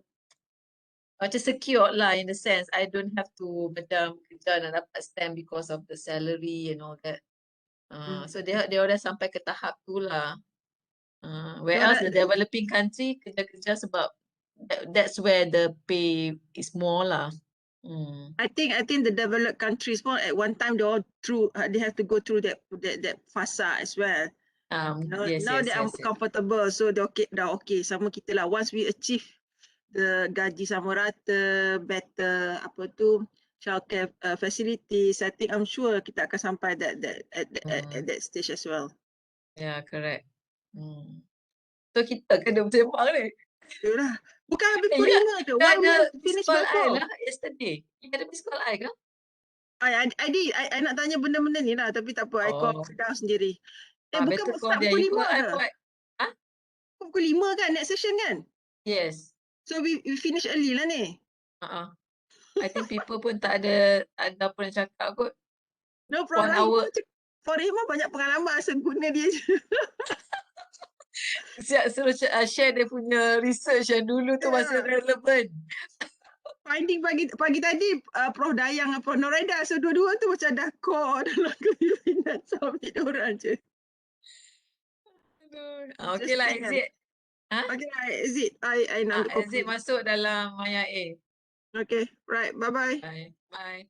Speaker 6: macam secure lah in the sense I don't have to macam kerja nak dapat STEM because of the salary and all that. So dia dah sampai ke tahap tu lah. Whereas the developing country kerja sebab that's where the pay is more lah.
Speaker 3: I think the developed countries more at one time they have to go through that fasa as well. Now they are comfortable, so they dah okay sama kita lah. Once we achieve better gaji sama rata, better apa tu childcare facilities. I think I'm sure kita akan sampai at that stage as well.
Speaker 6: Yeah, correct. So kita kena bersembang ni.
Speaker 3: Yalah. Bukan habis pukul
Speaker 6: Ya,
Speaker 3: 5 ke?
Speaker 6: dah
Speaker 3: Why we
Speaker 6: ada
Speaker 3: have to
Speaker 6: miss
Speaker 3: finish
Speaker 6: call
Speaker 3: by
Speaker 6: I
Speaker 3: 4?
Speaker 6: lah yesterday. You ada miss call I ke?
Speaker 3: I did. I nak tanya benda-benda ni lah. Tapi tak apa. I call down sendiri. Bukan
Speaker 6: Better call
Speaker 3: start
Speaker 6: dia.
Speaker 3: pukul
Speaker 6: You
Speaker 3: 5
Speaker 6: call I
Speaker 3: ke?
Speaker 6: buat.
Speaker 3: Pukul 5 kan next session kan?
Speaker 6: Yes.
Speaker 3: So we finish early lah ni.
Speaker 6: I think people pun tak ada apa nak cakap kot.
Speaker 3: No
Speaker 6: 1
Speaker 3: problem.
Speaker 6: hour.
Speaker 3: For Rahimah banyak pengalaman asal guna dia je.
Speaker 6: Siap suruh share dia punya research yang dulu tu masih relevan.
Speaker 3: Finding pagi tadi Prof Dayang dan Prof Noreda. So dua-dua tu macam dah core dalam kepimpinan submit diorang je.
Speaker 6: Okay lah exit.
Speaker 3: Okay lah exit. I nak ambil kopi.
Speaker 6: Exit masuk dalam Maya A.
Speaker 3: Okay, right. Bye-bye.
Speaker 6: Bye. Bye.